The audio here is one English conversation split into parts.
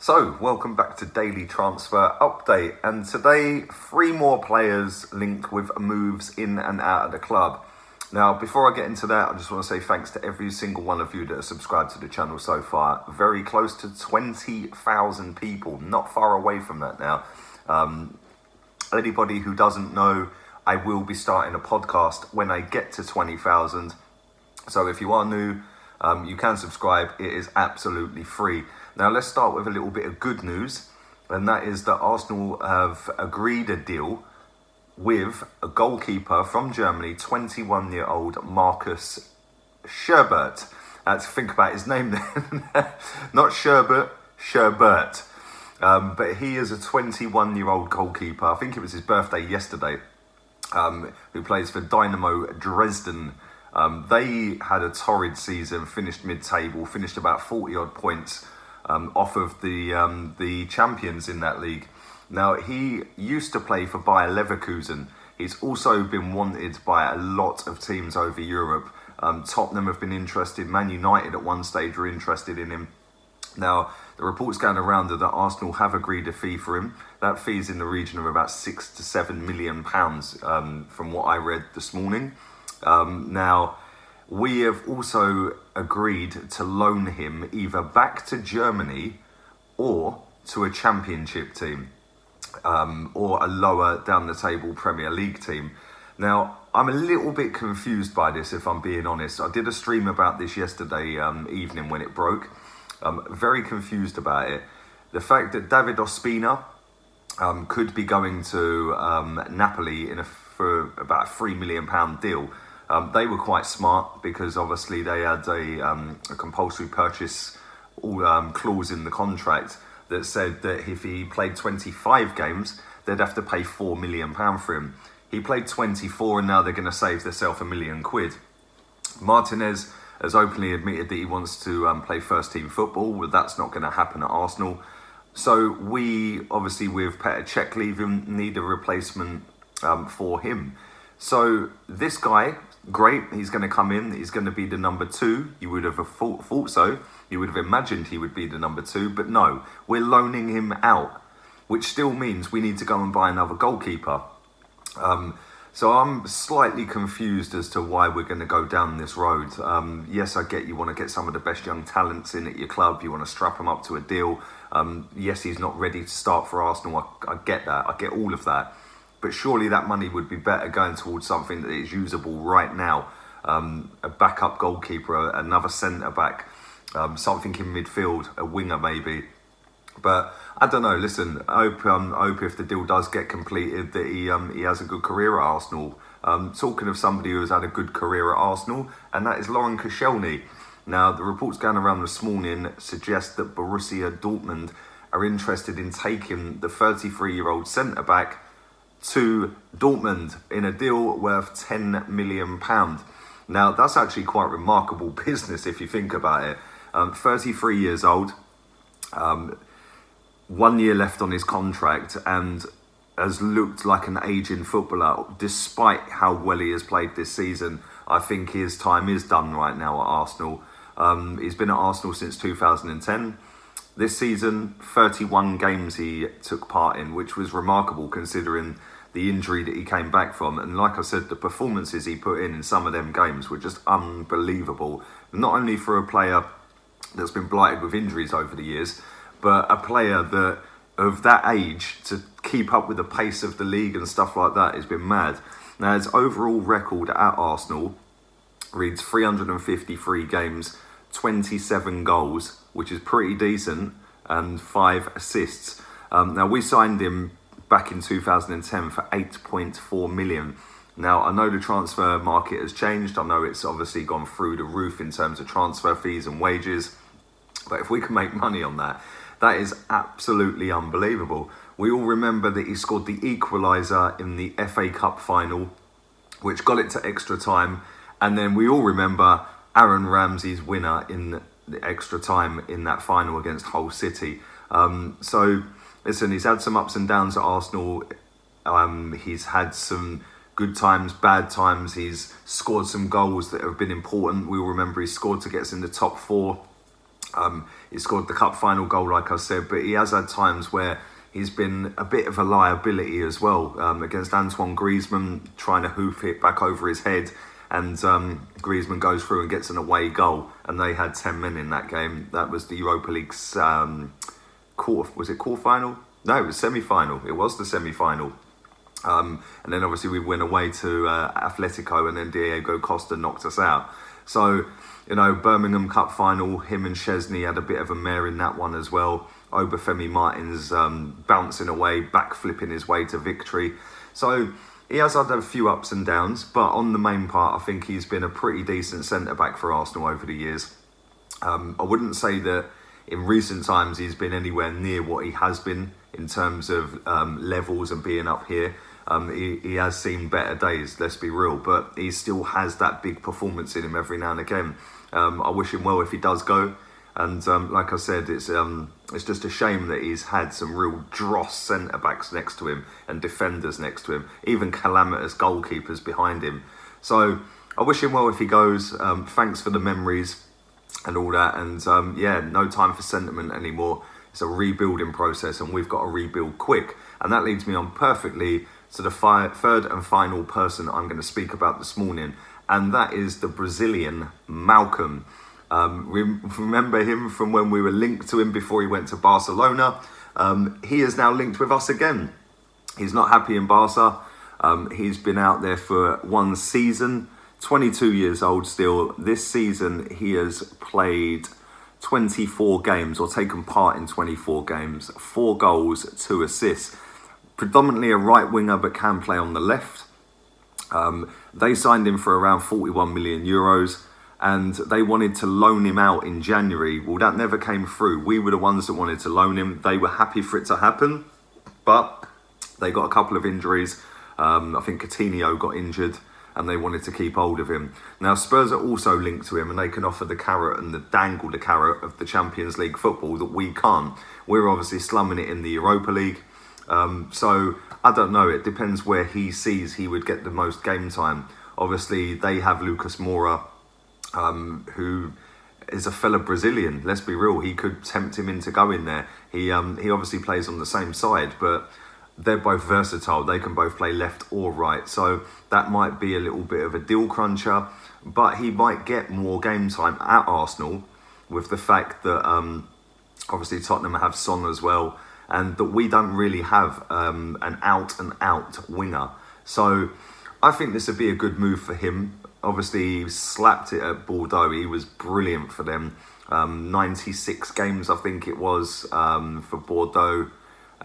So, welcome back to Daily Transfer Update, and today 3 more players linked with moves in and out of the club. Now, before I get into that, I just want to say thanks to every single one of you that have subscribed to the channel so far. Very close to 20,000 people, not far away from that now. Anybody who doesn't know, I will be starting a podcast when I get to 20,000. So if you are new, you can subscribe. It is absolutely free. Now let's start with a little bit of good news, and that is that Arsenal have agreed a deal with a goalkeeper from Germany, 21-year-old Marcus Sherbert. I had to think about his name then. Not Sherbert, Sherbert. But he is a 21-year-old goalkeeper. I think it was his birthday yesterday, who plays for Dynamo Dresden. They had a torrid season, finished mid-table, finished about 40-odd points off of the champions in that league. Now, he used to play for Bayer Leverkusen. He's also been wanted by a lot of teams over Europe. Tottenham have been interested. Man United at one stage were interested in him. Now, the reports going around are that Arsenal have agreed a fee for him. That fee is in the region of about £6 to £7 million from what I read this morning. Now, we have also agreed to loan him either back to Germany or to a championship team, or a lower down the table Premier League team. Now, I'm a little bit confused by this, if I'm being honest. I did a stream about this yesterday evening when it broke. I'm very confused about it. The fact that David Ospina could be going to Napoli for about a £3 million deal. They were quite smart because obviously they had a compulsory purchase clause in the contract that said that if he played 25 games, they'd have to pay £4 million for him. He played 24 and now they're going to save themselves £1 million. Martinez has openly admitted that he wants to play first team football. Well, that's not going to happen at Arsenal. So we, obviously with Petr Cech leaving, need a replacement for him. So this guy, great, he's going to come in, he's going to be the number 2. You would have thought so. You would have imagined he would be the number 2, but no, we're loaning him out, which still means we need to go and buy another goalkeeper. So I'm slightly confused as to why we're going to go down this road. Yes, I get you want to get some of the best young talents in at your club. You want to strap them up to a deal. Yes, he's not ready to start for Arsenal. I get that. I get all of that. But surely that money would be better going towards something that is usable right now. A backup goalkeeper, another centre-back, something in midfield, a winger maybe. But I don't know, listen, I hope if the deal does get completed that he has a good career at Arsenal. Talking of somebody who has had a good career at Arsenal, and that is Laurent Koscielny. Now, the reports going around this morning suggest that Borussia Dortmund are interested in taking the 33-year-old centre-back to Dortmund in a deal worth £10 million. Now, that's actually quite remarkable business if you think about it. 33 years old, 1 year left on his contract, and has looked like an aging footballer despite how well he has played this season. I think his time is done right now at Arsenal. He's been at Arsenal since 2010. This season, 31 games he took part in, which was remarkable considering the injury that he came back from. And like I said, the performances he put in some of them games were just unbelievable. Not only for a player that's been blighted with injuries over the years, but a player that of that age to keep up with the pace of the league and stuff like that has been mad. Now, his overall record at Arsenal reads 353 games, 27 goals, which is pretty decent, and 5 assists. Now, we signed him back in 2010 for 8.4 million. Now, I know the transfer market has changed. I know it's obviously gone through the roof in terms of transfer fees and wages. But if we can make money on that, that is absolutely unbelievable. We all remember that he scored the equaliser in the FA Cup final, which got it to extra time. And then we all remember Aaron Ramsey's winner in the extra time in that final against Hull City. So, listen, he's had some ups and downs at Arsenal. He's had some good times, bad times. He's scored some goals that have been important. We all remember he scored to get us in the top 4 He scored the cup final goal, like I said, but he has had times where he's been a bit of a liability as well. Against Antoine Griezmann, trying to hoof it back over his head, and Griezmann goes through and gets an away goal, and they had 10 men in that game. That was the Europa League's quarter-final? No, it was semi-final. It was the semi-final. And then obviously we went away to Atletico, and then Diego Costa knocked us out. So, Birmingham Cup final, him and Szczesny had a bit of a mare in that one as well. Obafemi Martins bouncing away, backflipping his way to victory. So he has had a few ups and downs, but on the main part, I think he's been a pretty decent centre-back for Arsenal over the years. I wouldn't say that in recent times he's been anywhere near what he has been in terms of levels and being up here. He has seen better days, let's be real, but he still has that big performance in him every now and again. I wish him well if he does go. And like I said, it's just a shame that he's had some real dross centre-backs next to him and defenders next to him, even calamitous goalkeepers behind him. So I wish him well if he goes. Thanks for the memories and all that. And no time for sentiment anymore. It's a rebuilding process, and we've got to rebuild quick. And that leads me on perfectly to the third and final person I'm going to speak about this morning, and that is the Brazilian Malcom. We remember him from when we were linked to him before he went to Barcelona. He is now linked with us again. He's not happy in Barca. He's been out there for one season, 22 years old still. This season he has played 24 games, or taken part in 24 games, 4 goals, 2 assists. Predominantly a right winger, but can play on the left. They signed him for around 41 million euros. And they wanted to loan him out in January. Well, that never came through. We were the ones that wanted to loan him. They were happy for it to happen, but they got a couple of injuries. I think Coutinho got injured, and they wanted to keep hold of him. Now, Spurs are also linked to him, and they can offer the carrot and dangle the carrot of the Champions League football that we can't. We're obviously slumming it in the Europa League. So, I don't know. It depends where he sees he would get the most game time. Obviously, they have Lucas Moura, who is a fellow Brazilian. Let's be real, he could tempt him into going there. He obviously plays on the same side, but they're both versatile. They can both play left or right, so that might be a little bit of a deal cruncher, but he might get more game time at Arsenal with the fact that obviously Tottenham have Son as well, and that we don't really have an out-and-out winger. So I think this would be a good move for him. Obviously, he slapped it at Bordeaux. He was brilliant for them. 96 games, I think it was, for Bordeaux.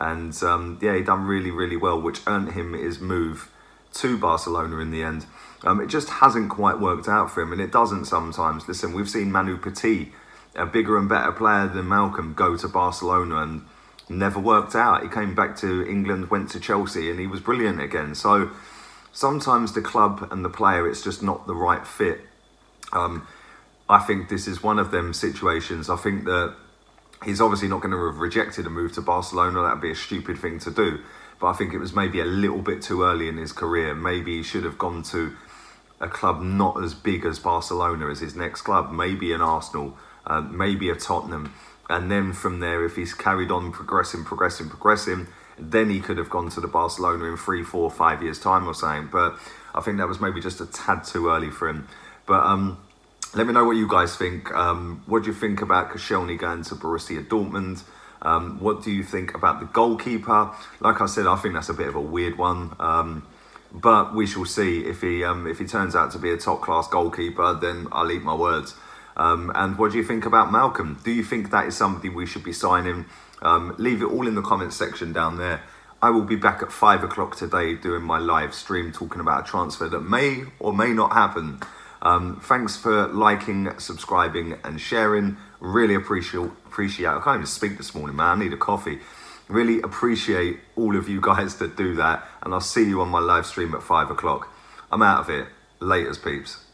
And he done really, really well, which earned him his move to Barcelona in the end. It just hasn't quite worked out for him, and it doesn't sometimes. Listen, we've seen Manu Petit, a bigger and better player than Malcom, go to Barcelona and never worked out. He came back to England, went to Chelsea, and he was brilliant again. So sometimes the club and the player, it's just not the right fit. I think this is one of them situations. I think that he's obviously not going to have rejected a move to Barcelona. That'd be a stupid thing to do. But I think it was maybe a little bit too early in his career. Maybe he should have gone to a club not as big as Barcelona as his next club. Maybe an Arsenal, maybe a Tottenham. And then from there, if he's carried on progressing, then he could have gone to the Barcelona in 3, 4, 5 years' time or something. But I think that was maybe just a tad too early for him. But let me know what you guys think. What do you think about Koscielny going to Borussia Dortmund? What do you think about the goalkeeper? Like I said, I think that's a bit of a weird one. But we shall see. If he turns out to be a top-class goalkeeper, then I'll eat my words. And what do you think about Malcom? Do you think that is somebody we should be signing? Leave it all in the comments section down there. I will be back at 5 o'clock today doing my live stream talking about a transfer that may or may not happen. Thanks for liking, subscribing and sharing. Really appreciate. I can't even speak this morning, man. I need a coffee. Really appreciate all of you guys that do that. And I'll see you on my live stream at 5 o'clock. I'm out of it. Laters, peeps.